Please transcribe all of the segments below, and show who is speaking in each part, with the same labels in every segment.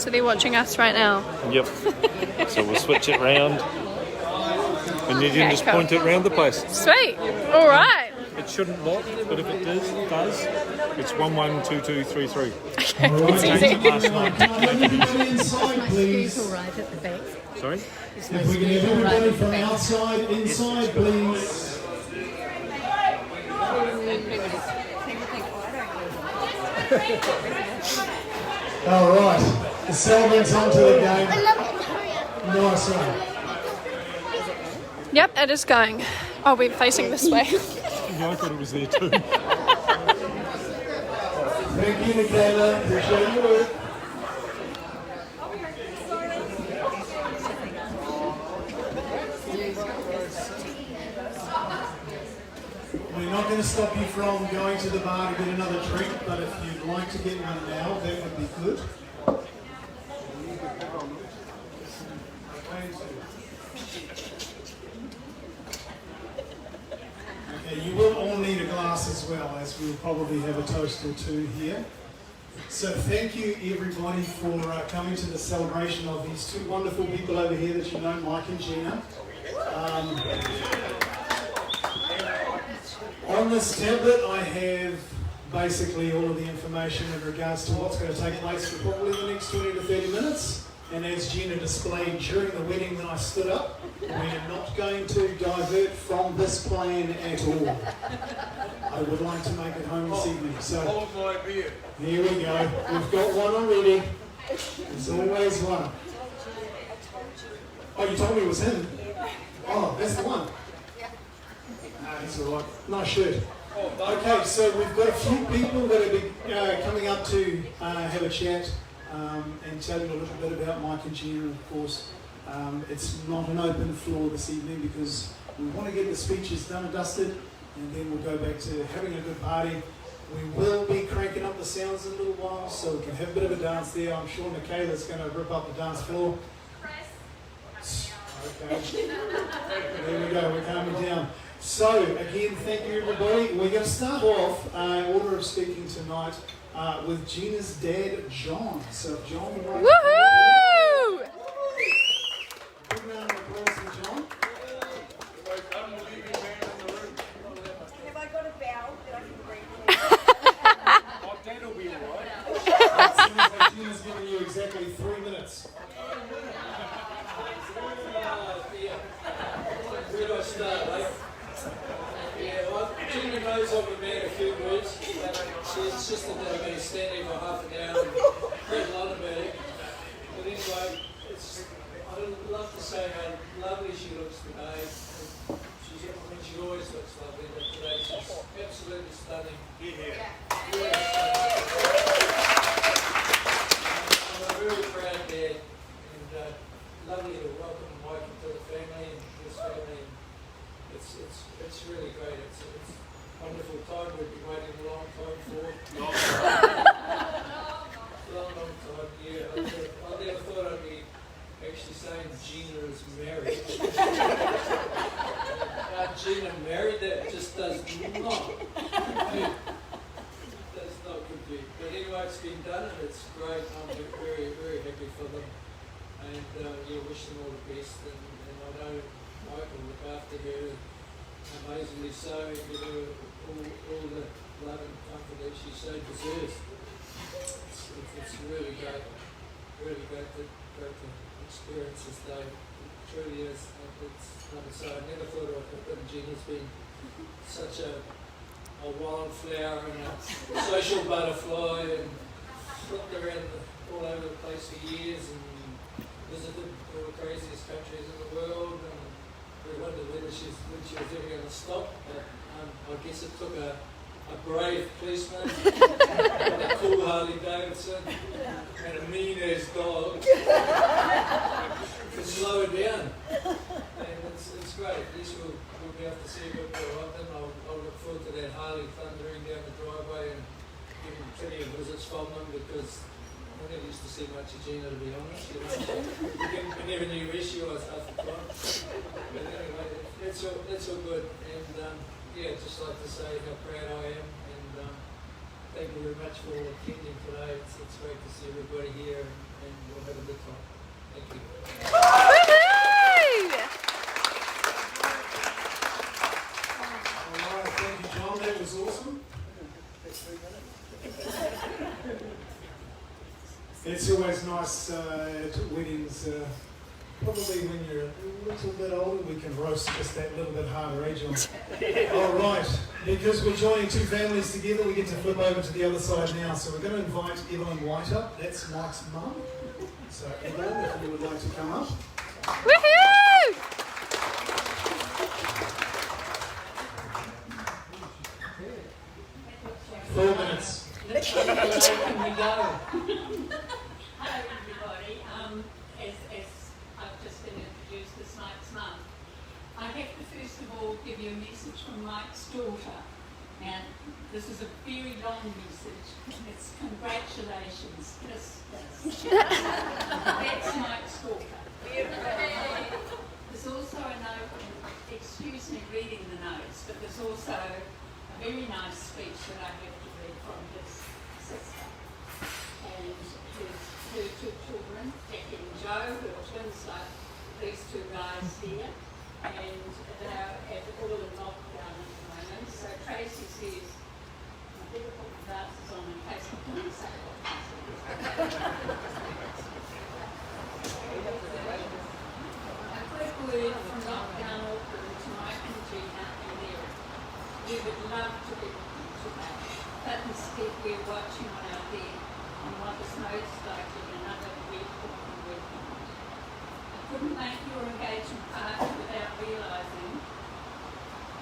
Speaker 1: So they're watching us right now.
Speaker 2: Yep. So we'll switch it round. And you can just point it round the place.
Speaker 1: Sweet. All right.
Speaker 2: It shouldn't lock, but if it does, it's 112233.
Speaker 1: Okay,
Speaker 2: it's
Speaker 1: easy.
Speaker 2: Last night.
Speaker 3: Inside, please.
Speaker 4: Right at the back.
Speaker 2: Sorry?
Speaker 3: If we can have everybody from outside, inside, please. All right, the Selman's onto the game. Nice one.
Speaker 1: Yep, it is going. Oh, we're facing this way.
Speaker 2: Yeah, I thought it was there too.
Speaker 3: Thank you, Michaela. Appreciate your work. We're not going to stop you from going to the bar to get another drink, but if you'd like to get one now, that would be good. Okay, you will all need a glass as well, as we'll probably have a toast or two here. So thank you everybody for coming to the celebration of these two wonderful people over here that you know, Mike and Gina. On this tablet I have basically all of the information in regards to what's going to take place for probably the next 20 to 30 minutes. And as Gina displayed during the wedding when I stood up, we are not going to divert from this plan at all. I would like to make it home this evening. So
Speaker 5: hold my beer.
Speaker 3: Here we go. We've got one already. There's always one. Oh, you told me it was him? Oh, that's the one. That's all right. Nice shirt. Okay, so we've got a few people that will be coming up to have a chat and tell you a little bit about Mike and Gina, of course. It's not an open floor this evening because we want to get the speeches done and dusted, and then we'll go back to having a good party. We will be cranking up the sounds in a little while, so we can have a bit of a dance there. I'm sure Michaela's going to rip up the dance floor. Okay. There we go, we're calming down. So, again, thank you everybody. We're going to start off, order of speaking tonight, with Gina's dad, John. So, John,
Speaker 1: Woohoo!
Speaker 3: Big round of applause for John.
Speaker 6: Have I got a bow that I can bring?
Speaker 5: Oh, that'll be alright.
Speaker 3: As soon as Gina's giving you exactly 3 minutes.
Speaker 7: Where do I start, eh? Yeah, well, Gina knows I've been a few words, but she insisted that I've been standing for half an hour and heard a lot about it. But anyway, I'd love to say how lovely she looks today. She always looks lovely, but today she's absolutely stunning. Yeah. I'm a very proud dad, and lovely to welcome Mike into the family and his family. It's really great. It's a wonderful time we've been waiting a long time for. Long time, yeah. I never thought I'd be actually saying Gina is married. Gina married, that just does not compute. Does not compute. But anyway, it's been done and it's great. I'm very, very happy for them. And wish them all the best. And I know Mike will look after her amazingly so and give her all the love and comfort that she so deserves. It's really great to experience this day. It truly is. So I never thought of it, but Gina's been such a wildflower and a social butterfly and flipped around all over the place for years and visited all the craziest countries in the world. And we wondered when she was ever going to stop, but I guess it took a brave policeman and a cool Harley Davidson and a mean-ass dog to slow her down. And it's great. At least we'll be able to see a bit more of them. I'll look forward to that Harley thundering down the driveway and giving plenty of visits from them because I never used to see much of Gina, to be honest. We never knew where she was half the time. But anyway, it's all good. And just like to say how proud I am. And thank you very much for all attending today. It's great to see everybody here, and we'll have a good time. Thank you.
Speaker 1: Woohoo!
Speaker 3: All right, thank you, John. That was awesome. It's always nice at weddings. Probably when you're a little bit older, we can roast just that little bit harder, eh, John? All right, because we're joining two families together, we get to flip over to the other side now. So we're going to invite Evelyn White up. That's Mike's mum. So Evelyn, if you would like to come up.
Speaker 1: Woohoo!
Speaker 3: 4 minutes.
Speaker 7: Can we go?
Speaker 4: Hello everybody, as I've just been introduced as Mike's mum, I have to first of all give you a message from Mike's daughter. Now, this is a very long message. It's congratulations. That's Mike's daughter. There's also a note, excuse me reading the notes, but there's also a very nice speech that I have to read from his sister. And her two children, Jack and Joe, who are twins like these two guys here, and they're all in lockdown at the moment. So Tracy says, I better put my glasses on in case I can't say what I A quick word from lockdown Auckland to Mike and Gina and Larry. We would love to be with you today, but instead we're watching on our bed on what is most likely another week or weekend. I couldn't make your engagement party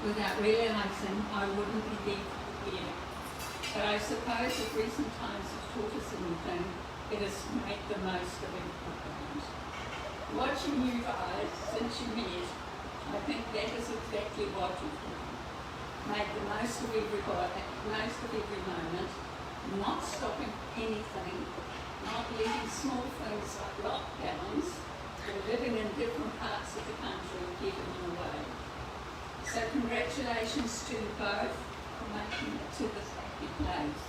Speaker 4: without realising I wouldn't be there for the wedding. But I suppose if recent times have taught us anything, it is to make the most of every moment. Watching you guys since you met, I think that is exactly what you've done. Made the most of every moment, not stopping anything, not letting small things like lockdowns or living in different parts of the country get in the way. So congratulations to you both for making it to this happy place,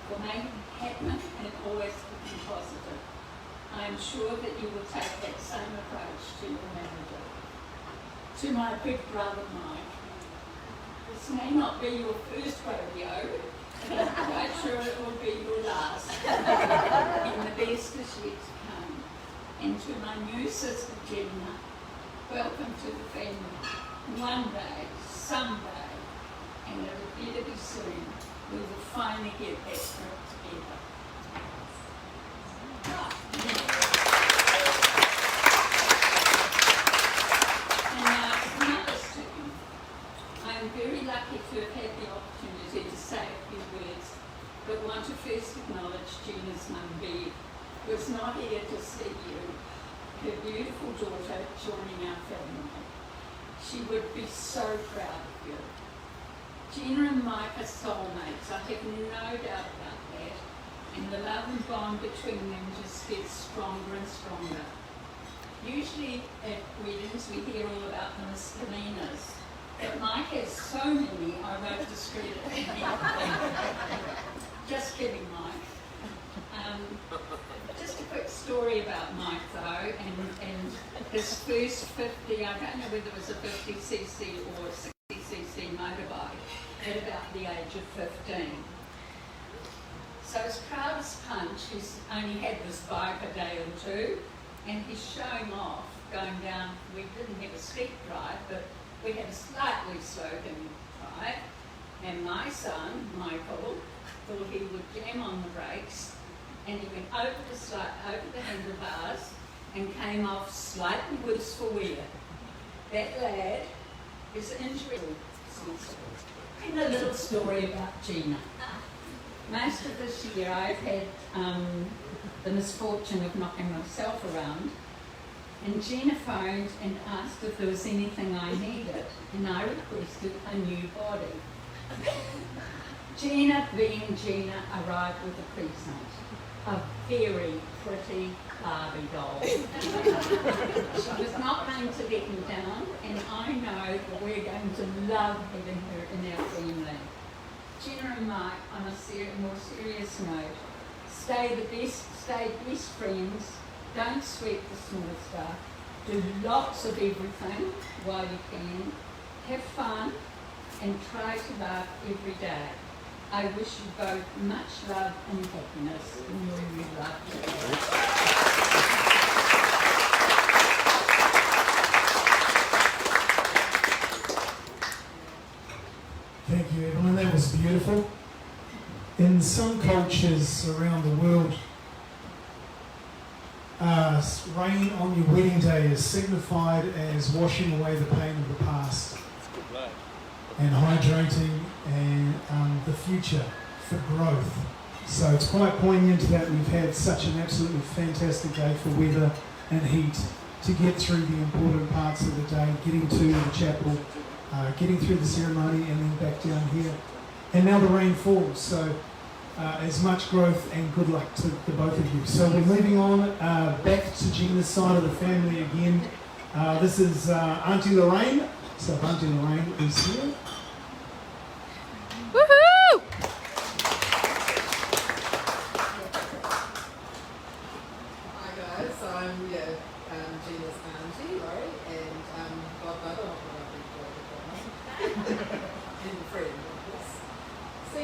Speaker 4: for making it happen and always looking positive. I am sure that you will take that same approach to your marriage. To my big brother Mike, this may not be your first rodeo, but I'm quite sure it will be your last. And the best is yet to come. And to my new sister Gina, welcome to the family. One day, someday, and it'll better be soon, we will finally get that trip together. And now it's another turn. I am very lucky to have had the opportunity to say a few words, but want to first acknowledge Gina's mum Bev, who is not here to see you, her beautiful daughter joining our family. She would be so proud of you. Gina and Mike are soulmates, I have no doubt about that, and the love and bond between them just gets stronger and stronger. Usually at weddings we hear all about the misdemeanors, but Mike has so many I won't discredit them. Just kidding, Mike. Just a quick story about Mike though, and his first 50, I don't know whether it was a 50cc or a 60cc motorbike, at about the age of 15. So his proudest punch, he's only had this bike a day or two, and he's showing off going down. We didn't have a steep drive, but we had a slightly sloping drive, and my son, Michael, thought he would jam on the brakes, and he went over the handlebars and came off slightly worse for wear. That lad is injured. And a little story about Gina. Most of this year I've had the misfortune of knocking myself around, and Gina phoned and asked if there was anything I needed, and I requested a new body. Gina, being Gina, arrived with a present, a very pretty Barbie doll. She was not going to let me down, and I know that we're going to love having her in our family. Gina and Mike, on a more serious note, stay best friends, don't sweat the small stuff, do lots of everything while you can, have fun, and try to laugh every day. I wish you both much love and happiness in your new life.
Speaker 3: Thank you, everyone. That was beautiful. In some cultures around the world, rain on your wedding day is signified as washing away the pain of the past and hydrating and the future for growth. So it's quite poignant that we've had such an absolutely fantastic day for weather and heat to get through the important parts of the day, getting to the chapel, getting through the ceremony and then back down here. And now the rain falls, so as much growth and good luck to the both of you. So we're moving on back to Gina's side of the family again. This is Auntie Lorraine. So Auntie Lorraine is here.
Speaker 1: Woohoo!
Speaker 8: Hi guys, I'm Gina's auntie, Laurie, and godmother, not what I've been called godmother, and friend, of course. So I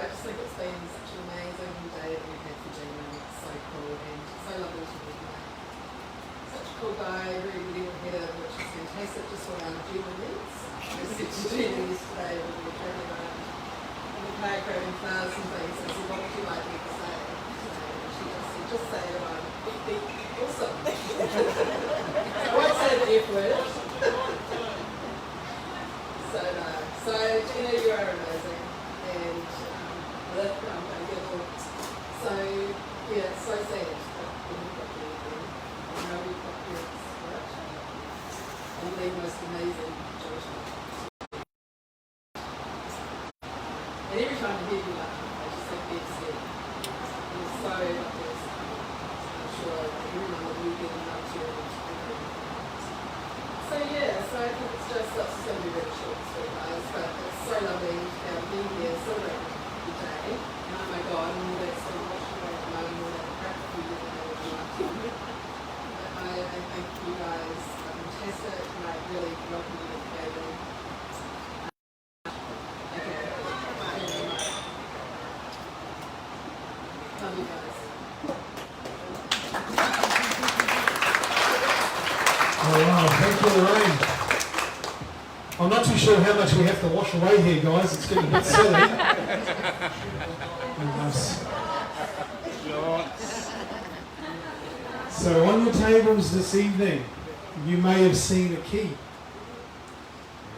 Speaker 8: just think it's been such an amazing day that we've had for Gina, and it's so cool and so lovely to meet him. Such a cool guy, really level-headed, which is fantastic, just what our Gina needs. I said to Gina yesterday when we were travelling around in the car grabbing flowers and things, I said, what would you like me to say? And she just said, just say that I'm awesome. I won't say the F word. So Gina, you are amazing. And I'm going to get hooked. So, yeah, it's so sad that we've got you again. I know we've got parents, right? And the most amazing Jewish life. And every time I hear you laugh, I just think it's sad. You're so lovely. I'm sure everyone that we get in up to you. So I think it's just going to be really short and sweet, guys, but it's so lovely to have been here, celebrating the day, and oh my God, and all that sort of washing away the mud and all that crap that we didn't know what we liked. I think you guys are fantastic, and I really welcome you to the family. Love you guys.
Speaker 3: All right, thank you, Lorraine. I'm not too sure how much we have to wash away here, guys. It's getting a bit silly. Nice. So on your tables this evening, you may have seen a key.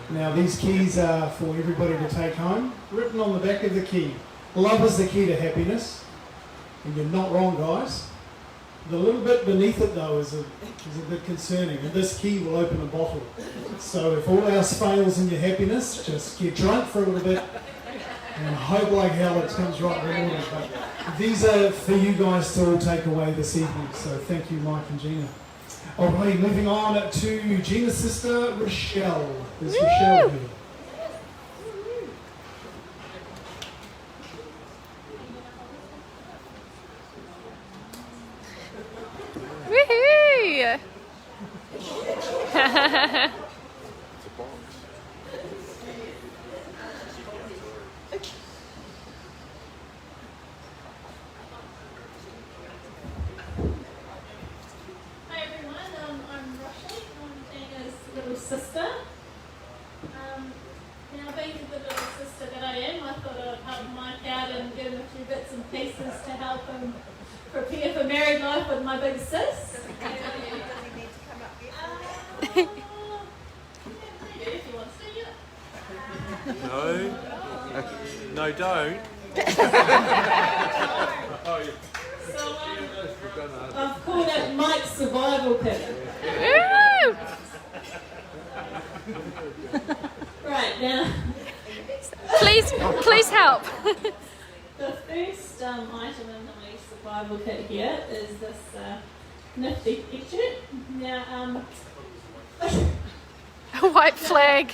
Speaker 3: Now these keys are for everybody to take home. Written on the back of the key, love is the key to happiness. And you're not wrong, guys. The little bit beneath it, though, is a bit concerning. And this key will open a bottle. So if all else fails in your happiness, just get drunk for a little bit and hope like hell it comes right in the morning. But these are for you guys to all take away this evening. So thank you, Mike and Gina. Alrighty, moving on to Gina's sister, Rochelle. There's Rochelle here.
Speaker 1: Woohoo!
Speaker 9: Hi everyone, I'm Rochelle, I'm Gina's little sister. Now being the little sister that I am, I thought I'd help Mike out and give him a few bits and pieces to help him prepare for married life with my big sis.
Speaker 6: Does he need to come up here?
Speaker 9: Maybe if he wants to, yeah.
Speaker 2: No, don't.
Speaker 9: So I've called it Mike's survival kit.
Speaker 1: Woo!
Speaker 9: Right, now
Speaker 1: Please help.
Speaker 9: the first item in my survival kit here is this nifty picture. Now,
Speaker 1: A white flag.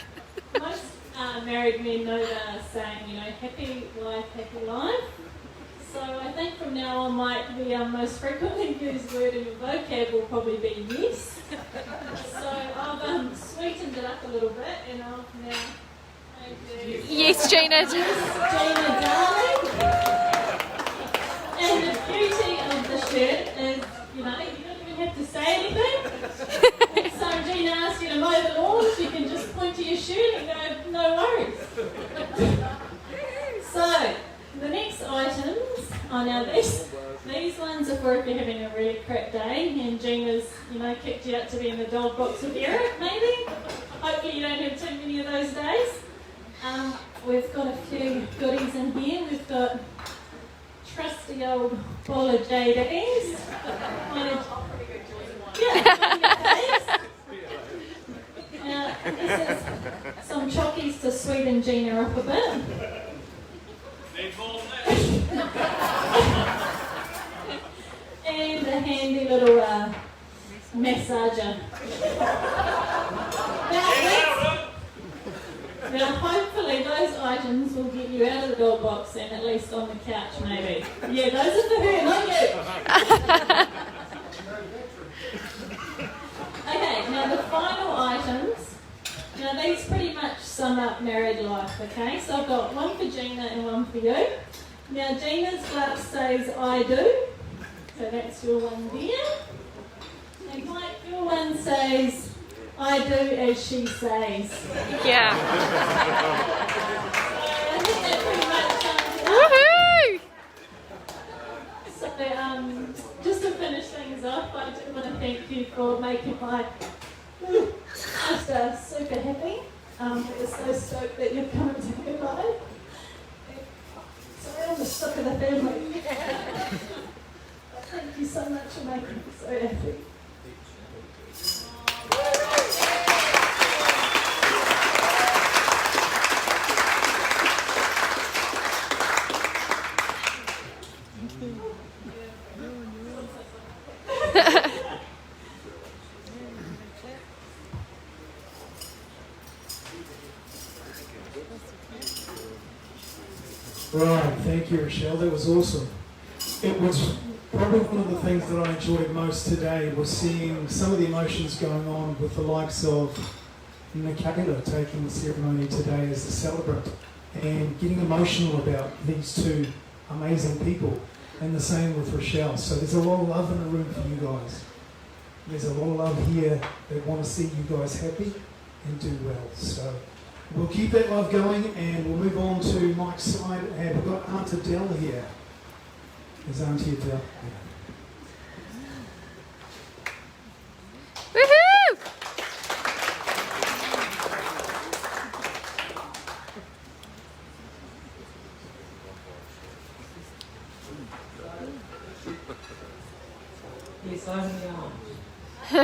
Speaker 9: married men know the saying, you know, happy wife, happy life. So I think from now on, the most frequently used word in your vocab will probably be yes. So I've sweetened it up a little bit, and I'll now make
Speaker 1: Yes, Gina.
Speaker 9: Gina darling. And the beauty of the shirt is, you know, you don't even have to say anything. So Gina asks you to mow the lawns, you can just point to your shirt and go, no worries. So, the next items, now these ones are for if you're having a really crap day and Gina's, you know, kicked you out to be in the dog box with Eric, maybe. Hopefully you don't have too many of those days. We've got a few goodies in here. We've got trusty old ball of JDs. This is some chockies to sweeten Gina up a bit. And a handy little massager. Now hopefully those items will get you out of the dog box and at least on the couch maybe. Yeah, those are for her, not you. Okay, now the final items. Now these pretty much sum up married life, okay? So I've got one for Gina and one for you. Now Gina's glove says I do, so that's your one there. And Mike, your one says I do as she says.
Speaker 1: Yeah.
Speaker 9: So I think that pretty much sums it up.
Speaker 1: Woohoo!
Speaker 9: So just to finish things off, I do want to thank you for making my just super happy. We're so stoked that you've come to her life. Sorry, I'm the shock of the family. Thank you so much for making me so happy.
Speaker 3: Right, thank you, Rochelle. That was awesome. It was probably one of the things that I enjoyed most today was seeing some of the emotions going on with the likes of Michaela taking the ceremony today as the celebrant and getting emotional about these two amazing people, and the same with Rochelle. So there's a lot of love in the room for you guys. There's a lot of love here that want to see you guys happy and do well. So we'll keep that love going and we'll move on to Mike's side. And we've got Aunt Adele here. There's Auntie Adele.
Speaker 1: Woohoo!
Speaker 10: Yes, I'm the aunt. I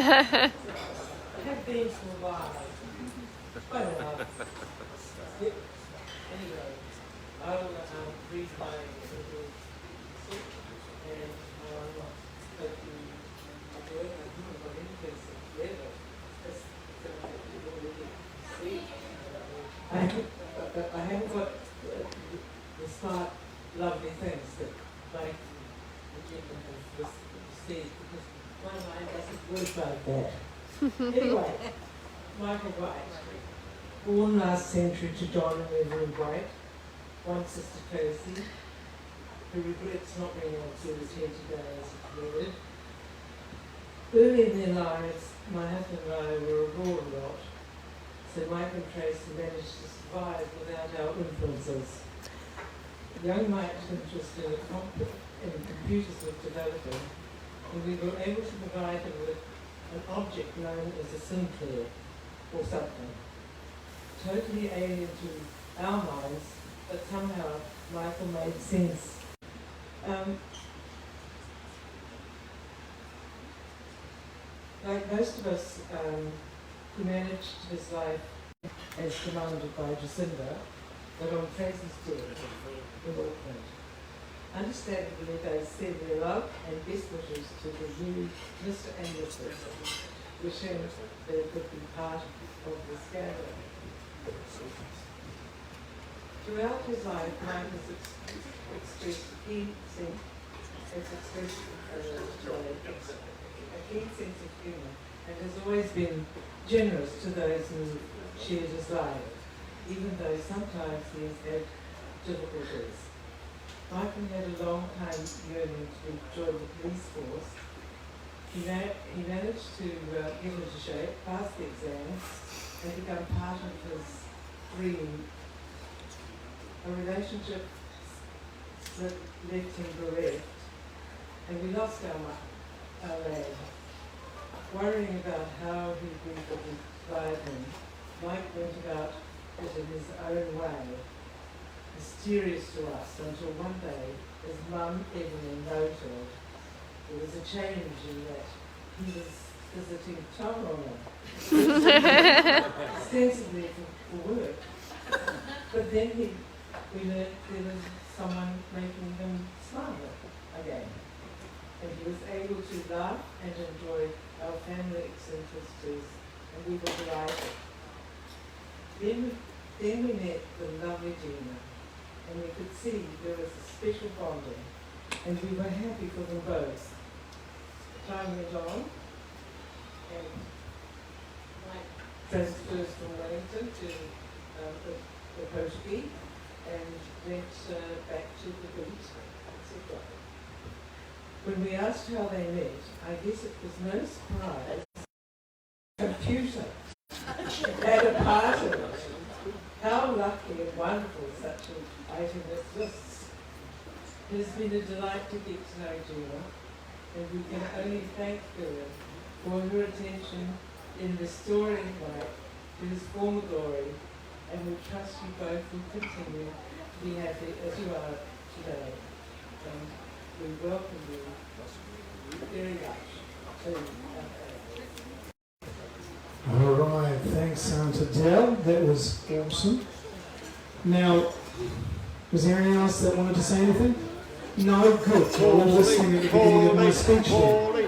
Speaker 10: have been for a while. Quite a while. Yep. Anyway, I will read my little book and but the word I think about influence of flavor. That's already see. I haven't got the smart, lovely things that like the gentleman has said, because my mind doesn't work like that. Anyway, Michael White, born last century to John and Reverend White, one sister Casey, who regrets not being able to attend today as a word. Early in their lives, my husband and I were abroad a lot, so Mike and Tracy managed to survive without our influences. Young Mike's interest in computers was developing, and we were able to provide him with an object known as a Sinclair, or something. Totally alien to our minds, but somehow Michael made sense. Like most of us, he managed his life as commanded by Jacinda, but on Tracy's death in Auckland. Understandably, they send their love and best wishes to the new Mr. and Mrs., wishing they could be part of this gathering. throughout his life, Mike has expressed a keen sense of humour and has always been generous to those who shared his life, even though sometimes he has had difficulties. Michael had a long time yearning to join the police force. He managed to get into shape, pass the exams, and become part of his dream. A relationship that left him bereft, and we lost our lad. Worrying about how he would guide him, Mike went about it in his own way, mysterious to us, until one day his mum, Evelyn, noted there was a change in that he was visiting Tauranga, ostensibly for work. But then we learned there was someone making him smile again. And he was able to laugh and enjoy our family eccentricities, and we were delighted. Then we met the lovely Gina, and we could see there was a special bonding, and we were happy for them both. Time went on, and Mike transfers from Wellington to the Portuguese, and went back to the beach, etc. When we asked how they met, I guess it was no surprise. Computer had a part of it. How lucky and wonderful such an item exists. It has been a delight to get to know Gina, and we can only thank her for her attention in restoring Mike to his former glory, and we trust you both will continue to be happy as you are today. And we welcome you very much to
Speaker 3: All right, thanks, to Dell. That was awesome. Now, was there anyone else that wanted to say anything? No, good. We're all listening at the beginning of my speech here.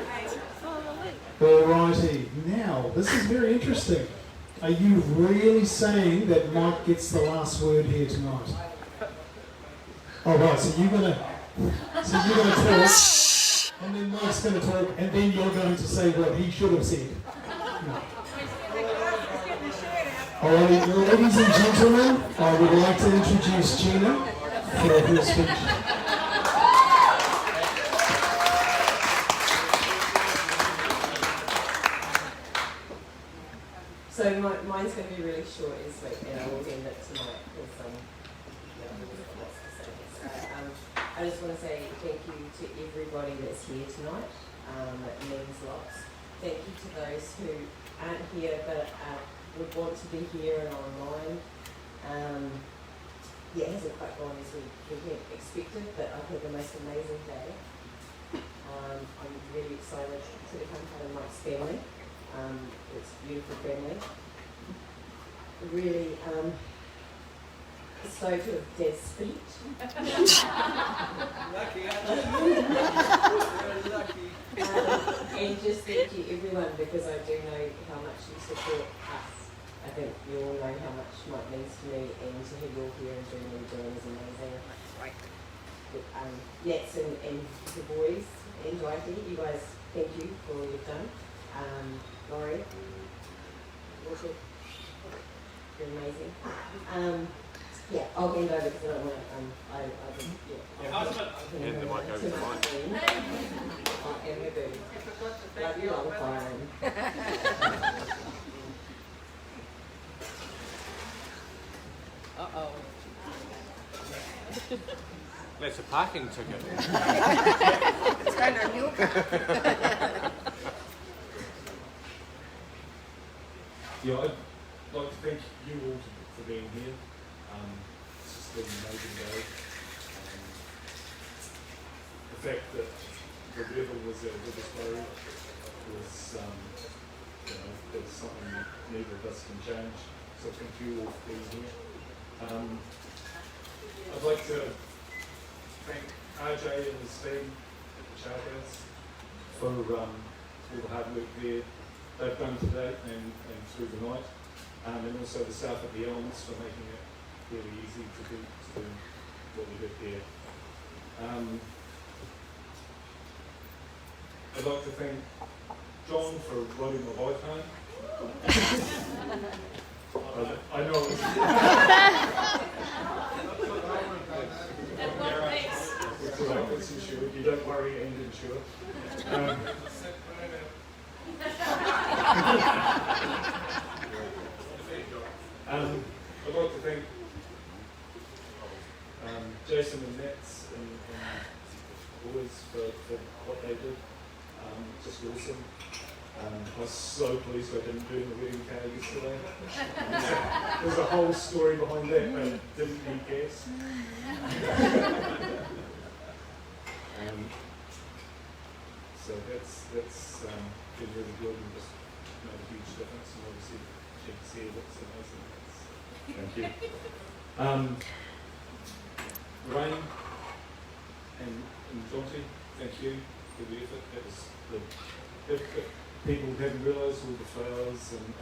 Speaker 3: All righty. Now, this is very interesting. Are you really saying that Mike gets the last word here tonight? All right, so you're going to talk, and then Mike's going to talk, and then you're going to say what he should have said. No. All right, ladies and gentlemen, I would like to introduce Gina for her speech.
Speaker 11: So mine's going to be really short and sweet, and I will end it tonight because lots to say. So I just want to say thank you to everybody that's here tonight. It means lots. Thank you to those who aren't here but would want to be here and online. It hasn't quite gone as we had expected, but I've had the most amazing day. I'm really excited to become part of Mike's family. It's a beautiful family. Really slow to have Dad's speech.
Speaker 7: Lucky,
Speaker 11: And just thank you everyone, because I do know how much you support us. I think you all know how much Mike means to me, and to have you all here and doing what you're doing is amazing. Right. Nats and the boys and Dwighty, you guys, thank you for all you've done. Laurie, also, you're amazing. I'll hand over because I don't want to, I'll hand the mic over to mine. And we do. Love you all the time.
Speaker 5: Uh-oh. That's a parking ticket.
Speaker 6: It's going to your car.
Speaker 2: Yeah, I'd like to thank you all for being here. It's just been an amazing day. The fact that the weather was our biggest worry was, that's something that neither of us can change. So thank you all for being here. I'd like to thank RJ and his team at the Charthouse for all the hard work they've done today and through the night, and also the staff at the Elms for making it really easy to do what we did here. I'd like to thank John for riding my bike home. I know it was it's all right, it's insured. You don't worry, and insured. I'd like to thank Jason and Nets and boys for what they did. Just awesome. I was so pleased I didn't do the wedding card yesterday. There's a whole story behind that, but didn't need guests. So that's been really good and just made a huge difference. And obviously, you can see it looks amazing. Thank you. Rain and Jonty, thank you for the effort. That was if people hadn't realised all the flowers and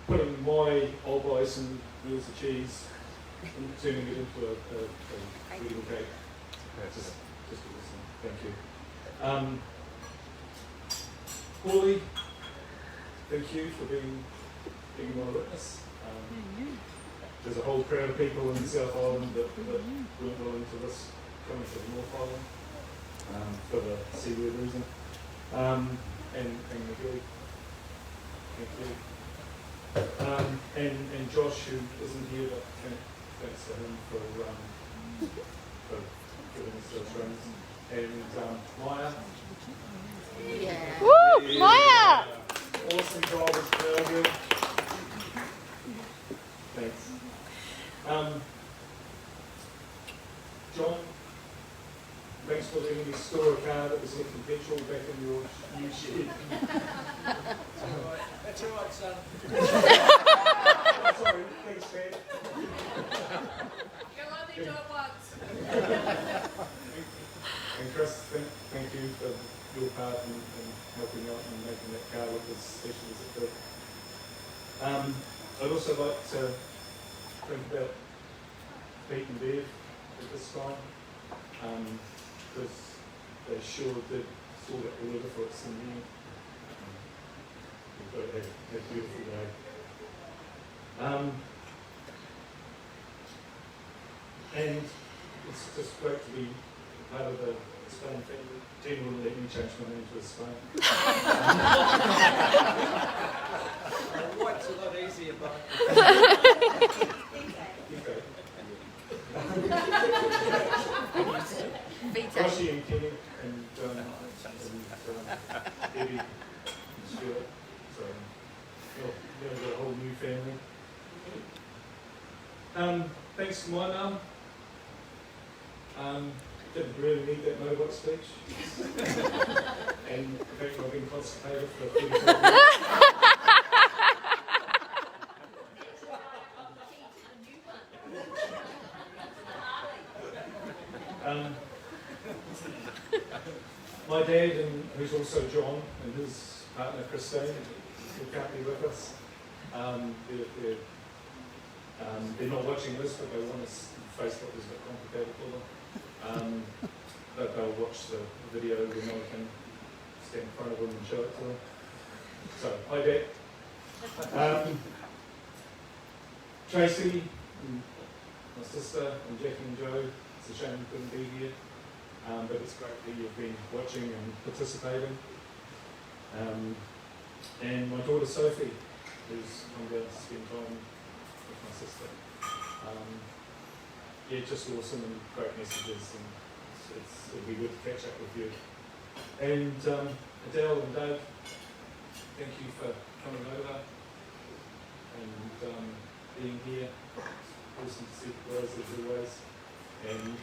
Speaker 2: putting my old ice and wheels of cheese and turning it into a wedding cake. Just awesome. Thank you. Paulie, thank you for being my witness. There's a whole crowd of people in the South Island that weren't willing to risk coming to the North Island for the seaweed reason. And McGee, thank you. And Josh, who isn't here, but thanks to him for giving us those rings. And Maya.
Speaker 1: Yeah. Woo! Maya!
Speaker 2: Awesome job as well. Thanks. John, thanks for letting me store a car that was looking petrol back in your new shed.
Speaker 7: That's all right, son.
Speaker 2: Sorry, thanks, Dad.
Speaker 6: You'll only do it once.
Speaker 2: And Chris, thank you for your part in helping out and making that car look as special as it did. I'd also like to think about Pete and Bev at this time, because they sure did sort out the weather for us in the end. We've got to have a beautiful day. And it's just great to be part of the Spain family. Jen wouldn't let me change my name to a Spain.
Speaker 7: White's a lot easier, but
Speaker 2: Rossi and Kenny and Debbie and Stuart. So you've got a whole new family. Thanks to my mum. Didn't really need that motorbike speech. And in fact, I've been constipated for 35 years. My dad, and who's also John, and his partner Christine, who can't be with us, they're not watching this, but they want us. Facebook is a bit complicated for them. But they'll watch the video when I can stand in front of them and show it to them. So, hi Dad. Tracy, and my sister, and Jackie and Joe. It's a shame you couldn't be here, but it's great that you've been watching and participating. And my daughter Sophie, who's come down to spend time with my sister. Yeah, just awesome and great messages, and it'll be good to catch up with you. And Adele and Doug, thank you for coming over and being here. It's awesome to see you guys as always. And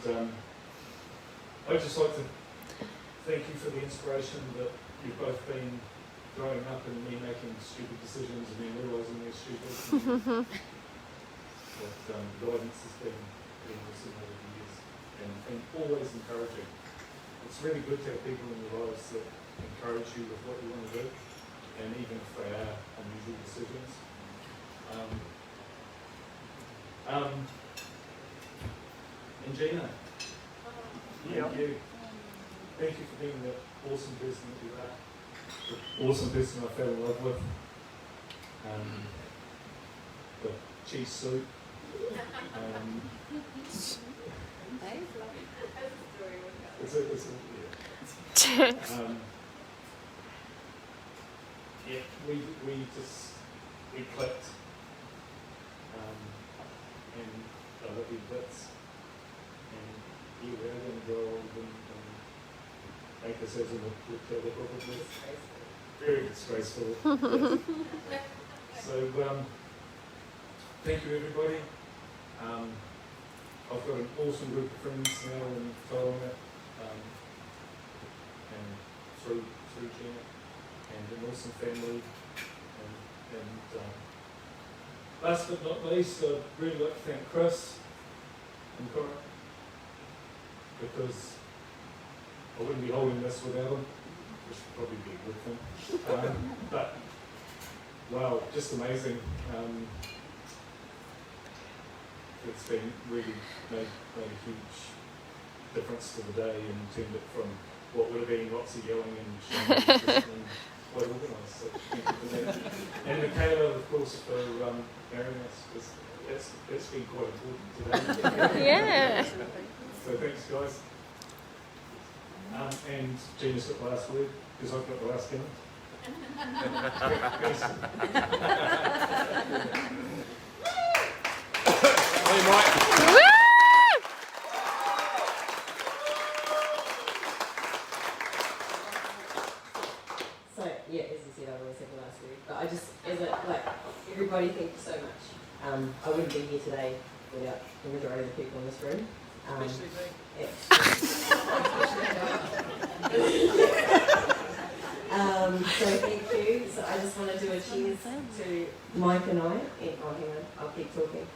Speaker 2: I'd just like to thank you for the inspiration that you've both been growing up and me making stupid decisions and then realising they're stupid. But guidance has been awesome over the years and always encouraging. It's really good to have people in your lives that encourage you with what you want to do, and even if they are unusual decisions. And Gina, thank you. Thank you for being the awesome person that you are. The awesome person I fell in love with. The cheese soup. Yeah, we clicked, and I love you bits, and you were going to go and make us as a hotel probably. Very disgraceful. Yeah. So, thank you everybody. I've got an awesome group of friends now in Tauranga, and through Gina, and an awesome family, and last but not least, I'd really like to thank Chris and Cora, because I wouldn't be holding this without them, which would probably be a good thing. But wow, just amazing. It's been really made a huge difference to the day and turned it from what would have been lots of yelling and shouting quite organised. So thank you for that. And Michaela, of course, for marrying us, because it's been quite important today.
Speaker 1: Yeah.
Speaker 2: So thanks, guys. And Gina's got the last word, because I've got the last comment.
Speaker 5: Hey, Mike.
Speaker 11: So, yeah, as you said, I always have the last word. But I just, everybody, thank you so much. I wouldn't be here today without the majority of the people in this room. So thank you. So I just want to do a cheers to Mike and I. Oh, hang on, I'll keep talking.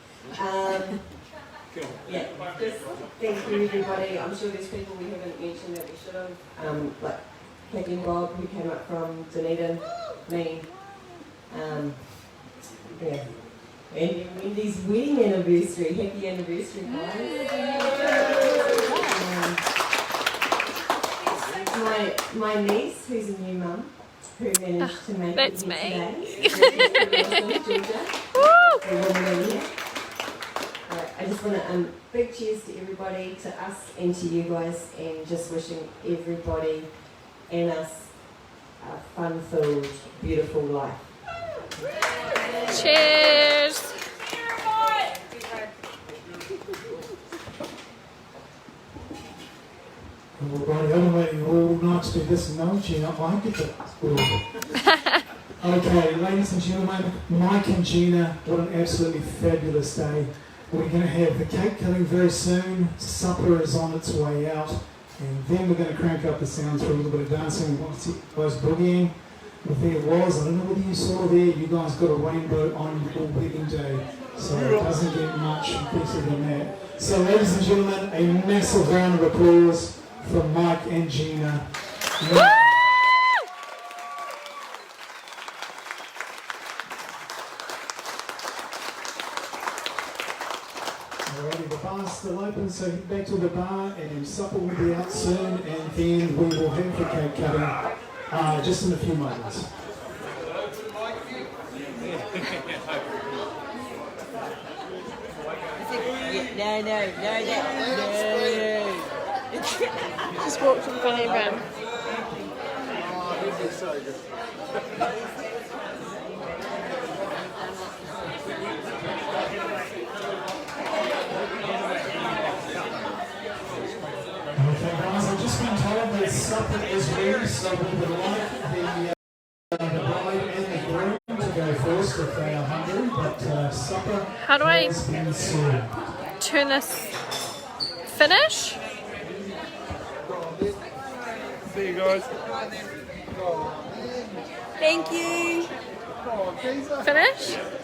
Speaker 11: Yeah, just thank you everybody. I'm sure there's people we haven't mentioned that we should have. Like Kate and Bob, who came up from Dunedin, me. Yeah. And Wendy's wedding anniversary. Happy anniversary, guys. My niece, who's a new mum, who managed to make
Speaker 1: That's
Speaker 11: it
Speaker 1: me.
Speaker 11: today. I just want to big cheers to everybody, to us and to you guys, and just wishing everybody and us a fun-filled, beautiful life.
Speaker 1: Cheers.
Speaker 3: Everybody, everybody, all night to do this and no, Gina, I get it. Okay, ladies and gentlemen, Mike and Gina, what an absolutely fabulous day. We're going to have the cake cutting very soon, supper is on its way out, and then we're going to crank up the sounds for a little bit of dancing. We want to see guys boogieing. If there was, I don't know whether you saw there, you guys got a rainbow on your wedding day, so it doesn't get much better than that. So ladies and gentlemen, a massive round of applause for Mike and Gina. Alrighty, the bar's still open, so head back to the bar and supper will be out soon, and then we will have the cake cutting just in a few moments.
Speaker 1: No. Just walked in front of everyone.
Speaker 5: This is so good.
Speaker 3: Okay guys, I've just been told that supper is ready, so we would like the bride and the groom to go first if they are hungry, but supper
Speaker 1: How do I
Speaker 3: has been served.
Speaker 1: turn this? Finish?
Speaker 5: See you guys.
Speaker 6: Thank you.
Speaker 1: Finish?